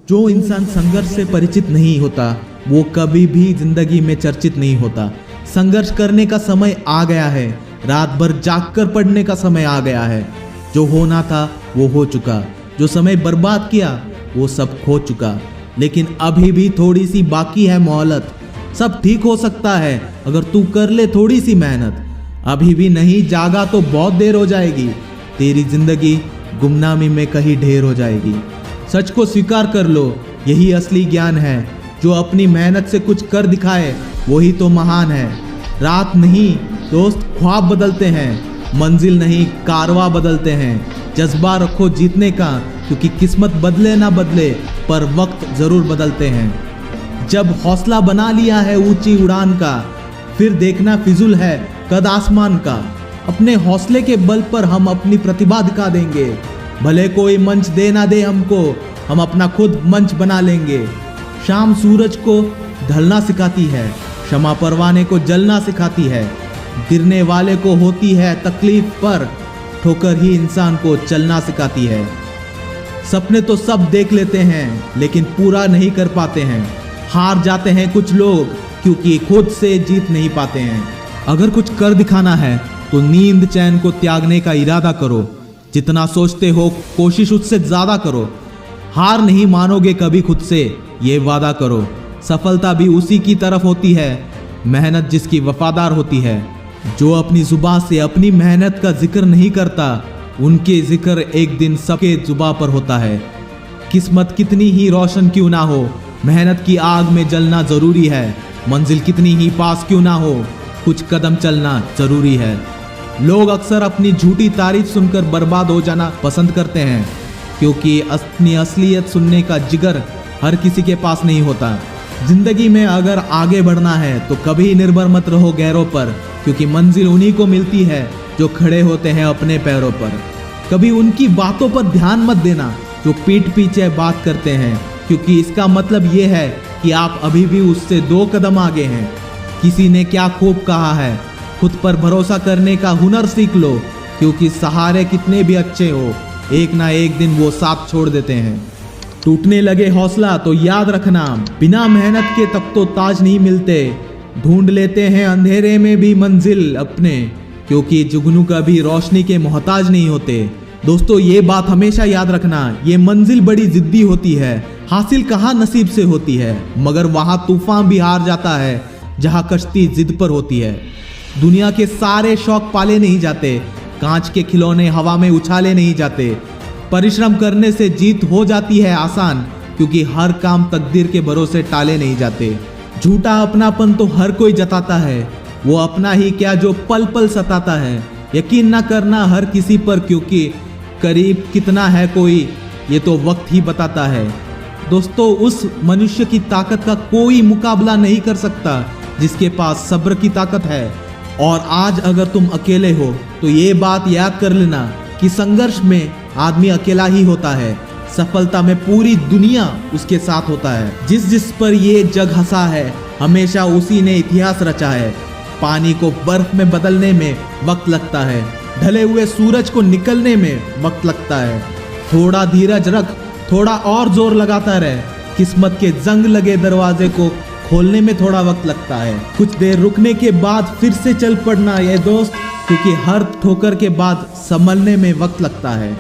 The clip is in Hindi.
जो इंसान संघर्ष से परिचित नहीं होता वो कभी भी जिंदगी में चर्चित नहीं होता। संघर्ष करने का समय आ गया है, रात भर जागकर पढ़ने का समय आ गया है। जो होना था वो हो चुका, जो समय बर्बाद किया वो सब खो चुका। लेकिन अभी भी थोड़ी सी बाकी है मोहलत, सब ठीक हो सकता है अगर तू कर ले थोड़ी सी मेहनत। अभी भी नहीं जागा तो बहुत देर हो जाएगी, तेरी जिंदगी गुमनामी में कहीं ढेर हो जाएगी। सच को स्वीकार कर लो, यही असली ज्ञान है। जो अपनी मेहनत से कुछ कर दिखाए वही तो महान है। रात नहीं दोस्त ख्वाब बदलते हैं, मंजिल नहीं कारवां बदलते हैं। जज्बा रखो जीतने का, क्योंकि किस्मत बदले ना बदले पर वक्त जरूर बदलते हैं। जब हौसला बना लिया है ऊंची उड़ान का, फिर देखना फिजूल है कद आसमान का। अपने हौसले के बल पर हम अपनी प्रतिभा दिखा देंगे, भले कोई मंच दे ना दे हमको, हम अपना खुद मंच बना लेंगे। शाम सूरज को ढलना सिखाती है, क्षमा परवाने को जलना सिखाती है। गिरने वाले को होती है तकलीफ पर ठोकर ही इंसान को चलना सिखाती है। सपने तो सब देख लेते हैं लेकिन पूरा नहीं कर पाते हैं। हार जाते हैं कुछ लोग क्योंकि खुद से जीत नहीं पाते हैं। अगर कुछ कर दिखाना है तो नींद चैन को त्यागने का इरादा करो। जितना सोचते हो कोशिश उससे ज्यादा करो। हार नहीं मानोगे कभी खुद से, ये वादा करो। सफलता भी उसी की तरफ होती है, मेहनत जिसकी वफादार होती है। जो अपनी जुबान से अपनी मेहनत का जिक्र नहीं करता, उनके जिक्र एक दिन सबके जुबान पर होता है। किस्मत कितनी ही रोशन क्यों ना हो, मेहनत की आग में जलना जरूरी है। मंजिल कितनी ही पास क्यों ना हो, कुछ कदम चलना जरूरी है। लोग अक्सर अपनी झूठी तारीफ सुनकर बर्बाद हो जाना पसंद करते हैं, क्योंकि अपनी असलियत सुनने का जिगर हर किसी के पास नहीं होता। जिंदगी में अगर आगे बढ़ना है तो कभी निर्भर मत रहो गैरों पर, क्योंकि मंजिल उन्हीं को मिलती है जो खड़े होते हैं अपने पैरों पर। कभी उनकी बातों पर ध्यान मत देना जो पीठ पीछे बात करते हैं, क्योंकि इसका मतलब ये है कि आप अभी भी उससे 2 कदम आगे हैं। किसी ने क्या खूब कहा है, खुद पर भरोसा करने का हुनर सीख लो, क्योंकि सहारे कितने भी अच्छे हो एक ना एक दिन वो साथ छोड़ देते हैं। टूटने लगे हौसला तो याद रखना, बिना मेहनत के तब तो ताज नहीं मिलते। ढूंढ लेते हैं अंधेरे में भी मंजिल अपने, क्योंकि जुगनू कभी रोशनी के मोहताज नहीं होते। दोस्तों ये बात हमेशा याद रखना, ये मंजिल बड़ी जिद्दी होती है, हासिल कहाँ नसीब से होती है, मगर वहाँ तूफान भी हार जाता है जहाँ कश्ती जिद पर होती है। दुनिया के सारे शौक पाले नहीं जाते, कांच के खिलौने हवा में उछाले नहीं जाते। परिश्रम करने से जीत हो जाती है आसान, क्योंकि हर काम तकदीर के भरोसे टाले नहीं जाते। झूठा अपनापन तो हर कोई जताता है, वो अपना ही क्या जो पल पल सताता है। यकीन ना करना हर किसी पर, क्योंकि करीब कितना है कोई ये तो वक्त ही बताता है। दोस्तों उस मनुष्य की ताकत का कोई मुकाबला नहीं कर सकता जिसके पास सब्र की ताकत है। और आज अगर तुम अकेले हो तो ये बात याद कर लेना कि संघर्ष में आदमी अकेला ही होता है, सफलता में पूरी दुनिया उसके साथ होता है। जिस पर ये जग हंसा है हमेशा उसी ने इतिहास रचा है। पानी को बर्फ में बदलने में वक्त लगता है, ढले हुए सूरज को निकलने में वक्त लगता है। थोड़ा धीरज रख, थोड़ा और जोर लगाता रहे, किस्मत के जंग लगे दरवाजे को खोलने में थोड़ा वक्त लगता है। कुछ देर रुकने के बाद फिर से चल पड़ना ये दोस्त, क्योंकि हर ठोकर के बाद संभलने में वक्त लगता है।